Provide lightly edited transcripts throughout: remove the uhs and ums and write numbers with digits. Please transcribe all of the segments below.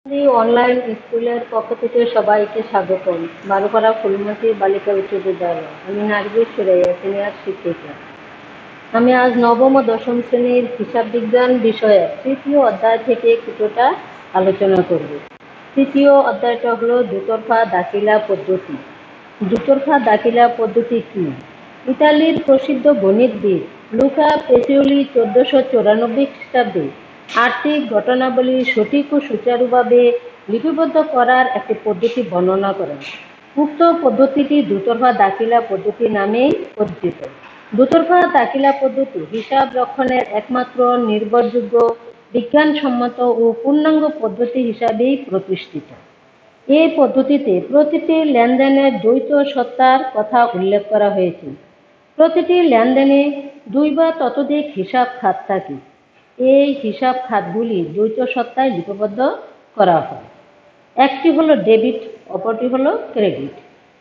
Online স্কুলের পক্ষ থেকে সবাইকে স্বাগতম। বালুপাড়া ফুলমতি বালিকা উচ্চ বিদ্যালয়। আমি নার্গিস সুরাইয়া, সিনিয়র শিক্ষিকা। আমি আজ নবম ও দশম শ্রেণীর হিসাব বিজ্ঞান বিষয়ের তৃতীয় অধ্যায় থেকে কিছুটা আলোচনা করব। তৃতীয় অধ্যায়টা হলো দুতরফা দাখিলা পদ্ধতি। দুতরফা দাখিলা পদ্ধতি কি? ইতালির প্রসিদ্ধ গণিতবিদ লুকা পেসিওলি 1494 খ্রিস্টাব্দে আর্থিক ঘটনাবলী সঠিক ও সুচারুভাবে লিপিবদ্ধ করার একটি পদ্ধতি বর্ণনা করেন। উক্ত পদ্ধতিটি দুতরফা দাখিলা পদ্ধতি নামেই পরিচিত। দুতরফা দাখিলা পদ্ধতি হিসাব রক্ষণের একমাত্র নির্ভরযোগ্য, বিজ্ঞানসম্মত ও পূর্ণাঙ্গ পদ্ধতি হিসাবেই প্রতিষ্ঠিত। এই পদ্ধতিতে প্রতিটি লেনদেনের দ্বৈত সত্তার কথা উল্লেখ করা হয়েছে। প্রতিটি লেনদেনে দুই বা ততোধিক হিসাব খাত থাকে। এই হিসাব খাতগুলি দ্বৈত সত্তায় লিপিবদ্ধ করা হয়। একটি হলো ডেবিট, অপরটি হলো ক্রেডিট।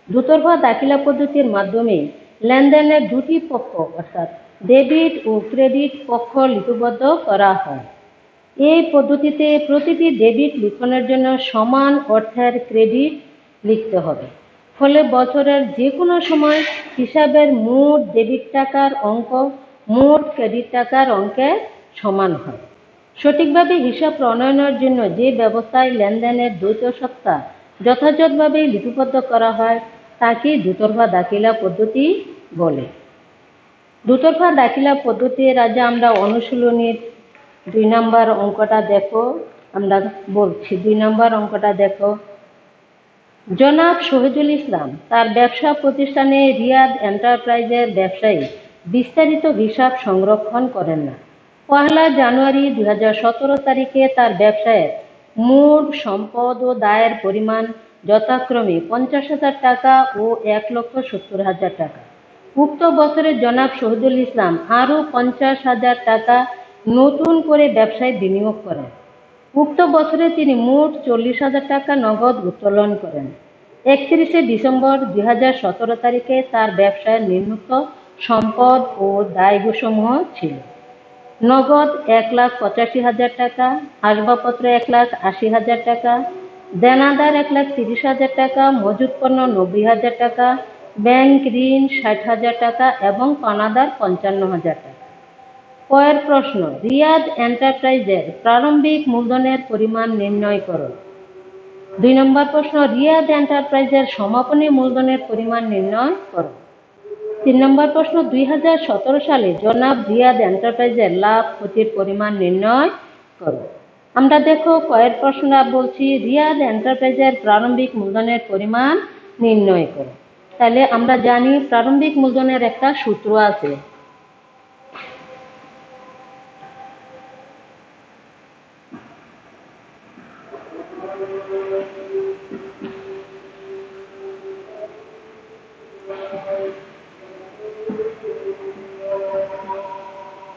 দুতরফা দাখিলা পদ্ধতির মাধ্যমে লেনদেনের দুটি পক্ষ অর্থাৎ ডেবিট ও ক্রেডিট পক্ষ লিপিবদ্ধ করা হয়। এই পদ্ধতিতে প্রতিটি ডেবিট লিখনের জন্য সমান অর্থের ক্রেডিট লিখতে হবে। ফলে বছরের যে কোনো সময় হিসাবের মোট ডেবিট টাকার অঙ্ক মোট ক্রেডিট টাকার অঙ্কের সমান হয়। সঠিকভাবে হিসাব প্রণয়নের জন্য যে ব্যবস্থায় লেনদেনের দ্বৈত সত্তা যথাযথভাবে লিপিবদ্ধ করা হয় তাকে দুতরফা দাখিলা পদ্ধতি বলে। দুতরফা দাখিলা পদ্ধতির আজ আমরা অনুশীলনীর 2 নম্বর অঙ্কটা দেখো। আমরা বলছি 2 নম্বর অঙ্কটা দেখো। জনাব শহীদুল ইসলাম তার ব্যবসা প্রতিষ্ঠানে রিয়াদ এন্টারপ্রাইজের ব্যবসায়ী বিস্তারিত হিসাব সংরক্ষণ করেন না। 1 জানুয়ারি 2017 তারিখে তার ব্যবসায়ের মোট সম্পদ ও দায়ের পরিমাণ যথাক্রমে 50,000 টাকা ও 1,70,000 টাকা। উক্ত বছরে জনাব শহীদুল ইসলাম আরও 50,000 টাকা নতুন করে ব্যবসায় বিনিয়োগ করেন। উক্ত বছরে তিনি মোট 40,000 টাকা নগদ উত্তোলন করেন। 31 ডিসেম্বর 2017 তারিখে তার ব্যবসায় নিম্নোক্ত সম্পদ ও দায়সমূহ ছিল: নগদ 1,85,000 টাকা, আসবাবপত্র 1,80,000 টাকা, দেনাদার 1,30,000 টাকা, মজুত পণ্য 90,000 টাকা, ব্যাংক ঋণ 60,000 টাকা এবং পাওনাদার 55,000 টাকা। পরের প্রশ্ন, রিয়াদ এন্টারপ্রাইজের প্রারম্ভিক মূলধনের পরিমাণ নির্ণয় করো। 2 নম্বর প্রশ্ন, রিয়াদ এন্টারপ্রাইজের সমাপনী মূলধনের পরিমাণ নির্ণয় করো। 3 নম্বর প্রশ্ন, 2017 সালে জনাব রিয়াদ এন্টারপ্রাইজের লাভ ক্ষতির পরিমাণ নির্ণয় করো। আমরা দেখো কয়ের প্রশ্নটা বলছি রিয়াদ এন্টারপ্রাইজের প্রারম্ভিক মূলধনের পরিমাণ নির্ণয় করো। তাহলে আমরা জানি প্রারম্ভিক মূলধনের একটা সূত্র আছে।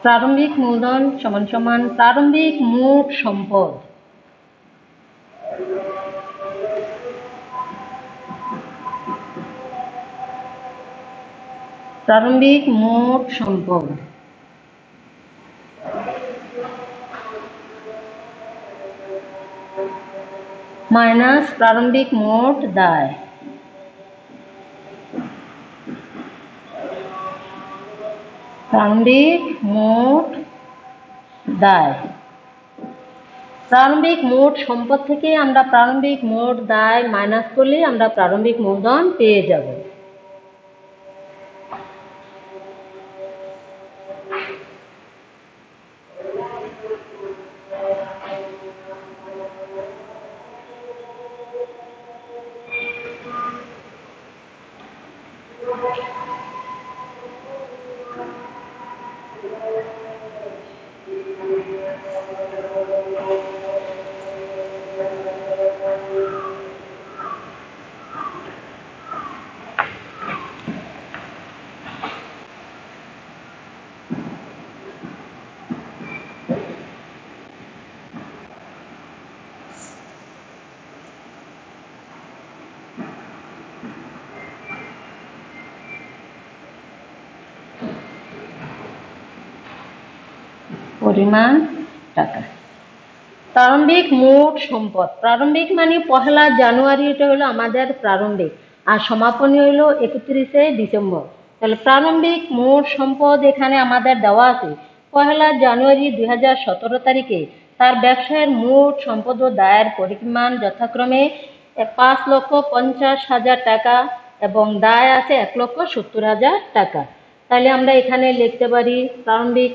প্রারম্ভিক মূলধন সমান সমান প্রারম্ভিক মোট সম্পদ প্রারম্ভিক মোট সম্পদ মাইনাস প্রারম্ভিক মোট দায়। প্রারম্ভিক মোট দায়। প্রারম্ভিক মোট সম্পদ থেকে আমরা প্রারম্ভিক মোট দায় মাইনাস করলে আমরা প্রারম্ভিক মূলধন পেয়ে যাব। পরিমাণ টাকা। প্রারম্ভিক মোট সম্পদ, প্রারম্ভিক মানে 1 জানুয়ারি, এটা হলো আমাদের প্রারম্ভিক, আর সমাপনী হলো 31 ডিসেম্বর। তাহলে প্রারম্ভিক মোট সম্পদ এখানে আমাদের দেওয়া আছে 1 জানুয়ারি 2017 তারিখে তার ব্যবসায়ের মোট সম্পদ ও দায়ের পরিমাণ যথাক্রমে 5,50,000 টাকা এবং দায় আছে 1,70,000 টাকা। তাহলে আমরা এখানে লিখতে পারি প্রারম্ভিক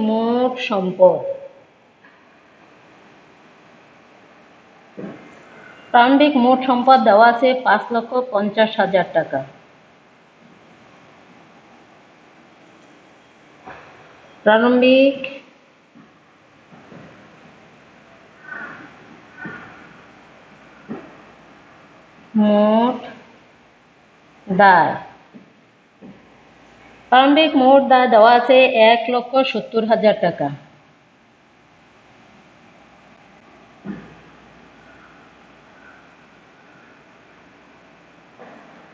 মোট সম্পদ। প্রারম্ভিক মোট সম্পদ দেওয়া আছে 5,50,000 টাকা। প্রারম্ভিক মোট দায়, প্রারম্ভিক মোট দায় দেওয়া আছে 1,70,000 টাকা।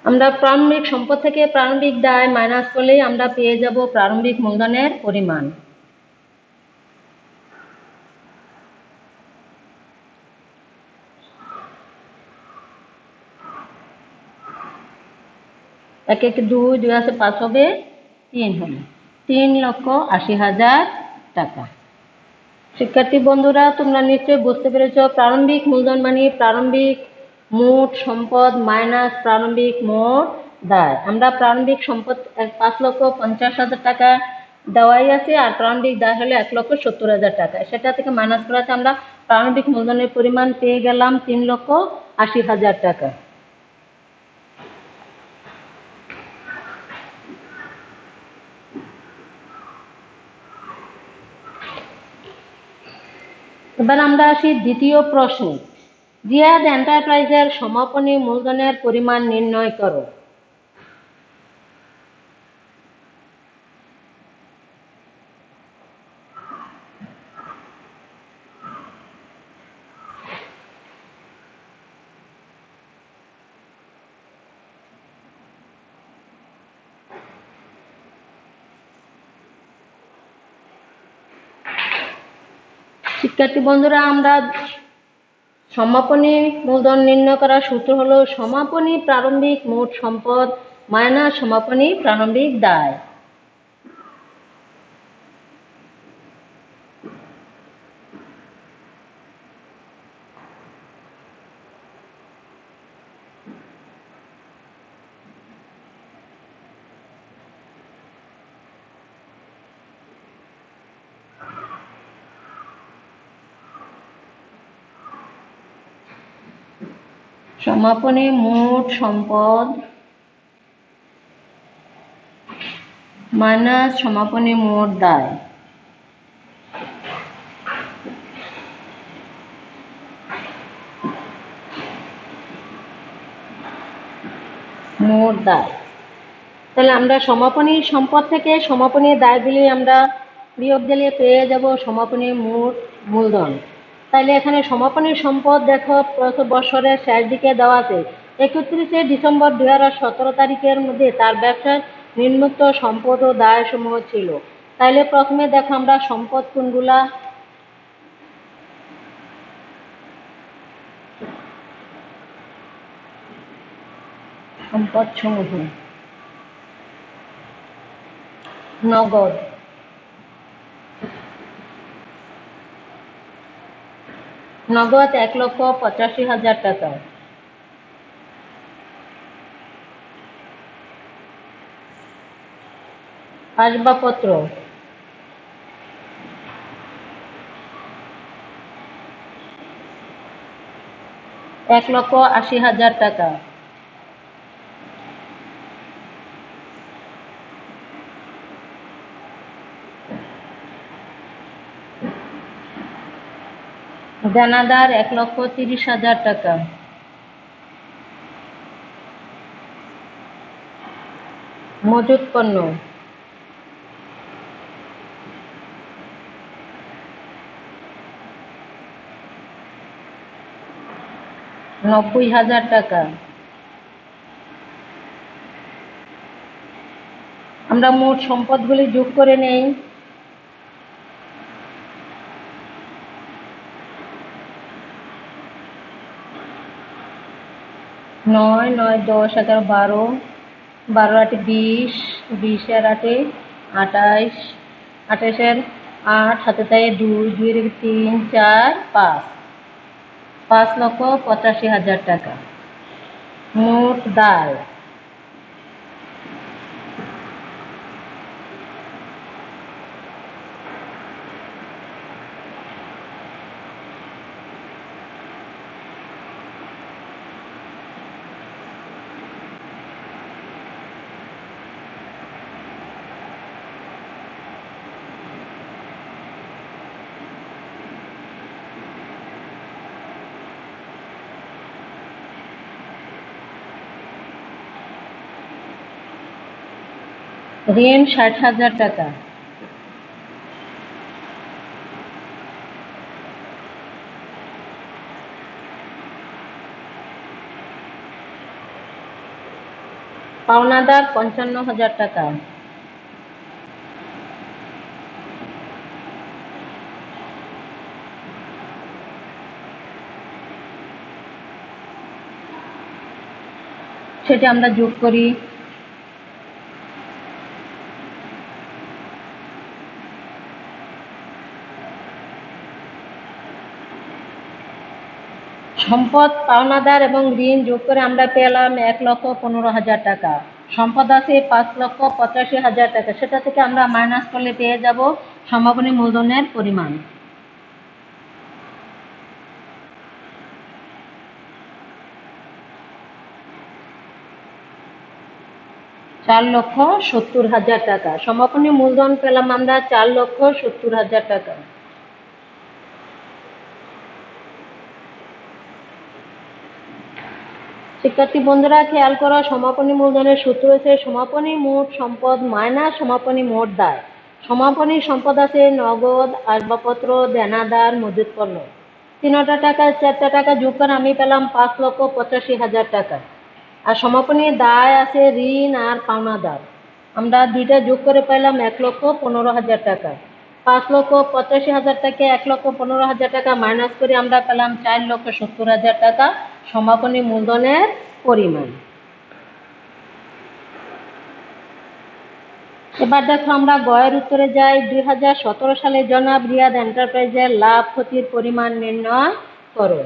আমরা প্রারম্ভিক সম্পদ থেকে প্রারম্ভিক দায় মাইনাস করলেই আমরা পেয়ে যাব প্রারম্ভিক মূলধনের পরিমাণ। এক 2, 2 আছে 5 হবে 3 হলো 3,80,000 টাকা। শিক্ষার্থী বন্ধুরা, তোমরা নিশ্চয়ই বুঝতে পেরেছ প্রারম্ভিক মূলধন মানে প্রারম্ভিক মোট সম্পদ মাইনাস প্রারম্ভিক মোট দায়। আমরা প্রারম্ভিক সম্পদ 5,50,000 টাকা দেওয়াই আছে, আর প্রারম্ভিক দায় হলো 1,70,000 টাকা। সেটা থেকে মাইনাস করাতে আমরা প্রারম্ভিক মূলধনের পরিমাণ পেয়ে গেলাম 3,80,000 টাকা। এবার আমরা আসি দ্বিতীয় প্রশ্নে। জিয়াদ এন্টারপ্রাইজের সমাপনী মূলধনের পরিমাণ নির্ণয় করো। শিক্ষার্থী বন্ধুরা, আমরা সমাপনী মূলধন নির্ণয় করার সূত্র হলো সমাপনী প্রারম্ভিক মোট সম্পদ মাইনাস সমাপনী প্রারম্ভিক দায়। সমাপনী মোট সম্পদ মাইনাস সমাপনী মোট দায়। মোট দায়, তাহলে আমরা সমাপনী সম্পদ থেকে সমাপনী দায় দিলে আমরা বিয়োগ দিলে পেয়ে যাব সমাপনী মোট মূলধন। তাহলে এখানে সমাপনী সম্পদ দেখো বছরের শেষ দিকে দেওয়া আছে 31 ডিসেম্বর 2017 তারিখের মধ্যে তার ব্যবসার নিম্নোক্ত সম্পদ ও দায় সমূহ ছিল। তাহলে প্রথমে দেখো আমরা সম্পদ কোনগুলা, সম্পদ সমূহ নগদ, নগদ 1,85,000 টাকা। আসবাবপত্র 1,80,000 টাকা। দানাদার 1,30,000 টাকা। মজুত পণ্য 90,000 টাকা। আমরা মোট সম্পদগুলি যোগ করে নেই। নয়, 9, 10, 11, 12, 12 8 20, 20 আর 8 28, 28 8 হাতে তাই 2, 2 3, 4, 5, 5,85,000 টাকা। মোট ডাল ঋণ 60,000 টাকা। পাওনাদার 55,000 টাকা। সেটা আমরা যোগ করি। সম্পদ, পাওনাদার এবং ঋণ যোগ করে আমরা পেলাম 1,15,000 টাকা। সম্পদ আছে 5,85,000 টাকা, সেটা থেকে আমরা মাইনাস করলে পেয়ে যাব সমাপনী মূলধনের পরিমাণ। $4,70,000 টাকা। সমাপনী মূলধন পেলাম আমরা 4,70,000 টাকা। শিক্ষার্থী বন্ধুরা খেয়াল করো, সমাপনী মূলধনের সূত্র হচ্ছে সমাপনী মোট সম্পদ মাইনাস সমাপনী মোট দায়। সমাপনী সম্পদ আছে নগদ, আসবাবপত্র, দেনাদার, মজুত পণ্য। 3টা টাকা 4টা টাকা যোগ করে আমি পেলাম 5,85,000 টাকা। আর সমাপনী দায় আছে ঋণ আর পাওনাদার, আমরা 2টা যোগ করে পেলাম 1,15,000 টাকা। 5,85,000 থেকে 1,15,000 টাকা মাইনাস করে আমরা পেলাম 4,70,000 টাকা সমাপনী মূলধনের পরিমাণ। এবার দেখো আমরা গয়ের উত্তরে যাই। 2017 সালে জনাব রিয়াদ এন্টারপ্রাইজের লাভ ক্ষতির পরিমাণ নির্ণয় করো।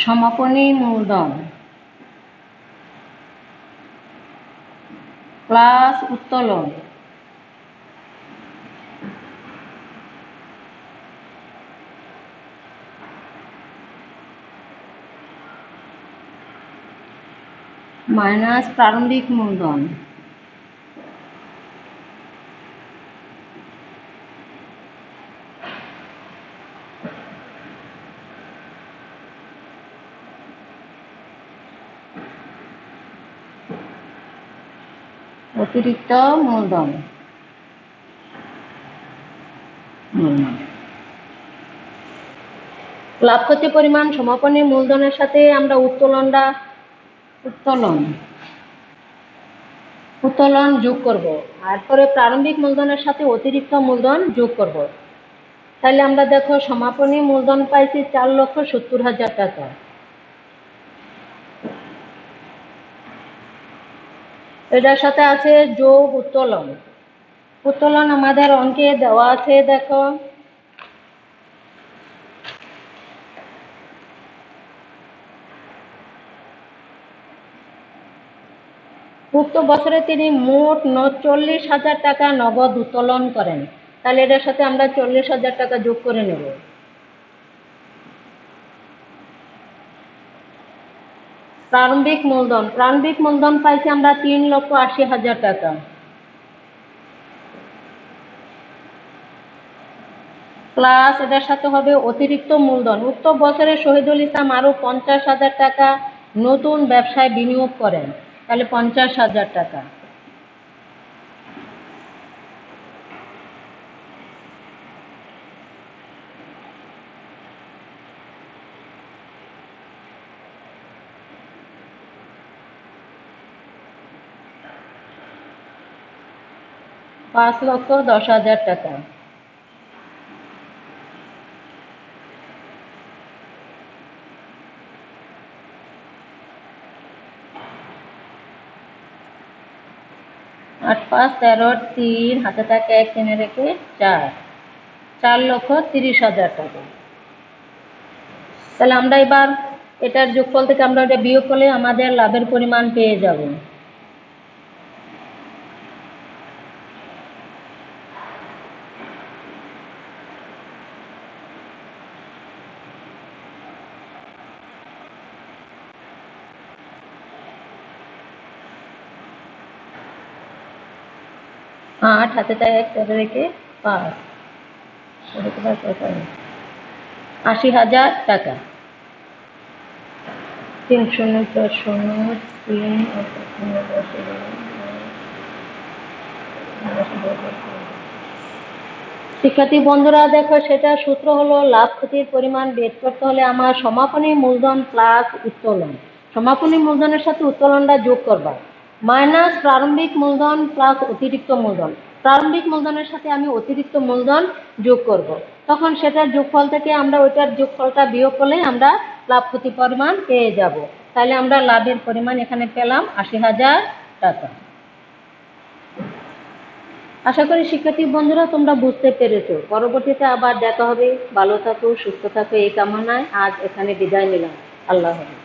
সমাপনী মূলধন প্লাস উত্তোলন মাইনাস প্রারম্ভিক মূলধন অতিরিক্ত মূলধন। লাভ ক্ষতি পরিমাণ সমাপনী মূলধনের সাথে আমরা উত্তোলন যোগ করব, আর পরে প্রারম্ভিক মূলধনের সাথে অতিরিক্ত মূলধন যোগ করব। তাহলে আমরা দেখো সমাপনী মূলধন পাইছি 4,70,000 টাকা। এটার সাথে আছে যোগ উত্তোলন। উত্তোলন আমাদের অঙ্কে দেওয়া আছে, দেখো উক্ত বছরে তিনি মোট 40,000 টাকা নগদ উত্তোলন করেন। তাহলে এটার সাথে আমরা 40,000 টাকা যোগ করে নেব। প্রারম্ভিক মূলধন পাইছি আমরা 3,80,000 টাকা। প্লাস এটার সাথে হবে অতিরিক্ত মূলধন। উক্ত বছরে শহীদুল ইসলাম আরো 50,000 টাকা নতুন ব্যবসায় বিনিয়োগ করেন। তাহলে 50,000 টাকা। $5,10,000 টাকা। আট পাঁচ 13, 3 হাতে থাকে 1 টেনে রেখে 4,30,000 টাকা। তাহলে আমরা এবার এটার যোগফল থেকে আমরা এটা বিয়োগ করলে আমাদের লাভের পরিমাণ পেয়ে যাব। আট হাতে থাকে 1 টেনে রেখে 5, 80,000 টাকা। 3 শূন্য 4 শূন্য 3 শিক্ষার্থী বন্ধুরা দেখো, সেটা সূত্র হলো লাভ ক্ষতির পরিমাণ বের করতে হলে আমার সমাপনী মূলধন প্লাস উত্তোলন, সমাপনী মূলধনের সাথে উত্তোলনটা যোগ করবা, মাইনাস প্রারম্ভিক মূলধন প্লাস অতিরিক্ত মূলধন। প্রারম্ভিক মূলধনের সাথে আমি অতিরিক্ত মূলধন যোগ করব, তখন সেটার যোগফল থেকে আমরা ওইটার যোগফলটা বিয়োগ করলে আমরা লাভ ক্ষতি পরিমাণ পেয়ে যাব। তাহলে আমরা লাভের পরিমাণ এখানে পেলাম 80,000 টাকা। আশা করি শিক্ষার্থী বন্ধুরা তোমরা বুঝতে পেরেছো। পরবর্তীতে আবার দেখা হবে। ভালো থাকো, সুস্থ থাকো এই কামনায় আজ এখানে বিদায় নিলাম। আল্লাহ হাফেজ।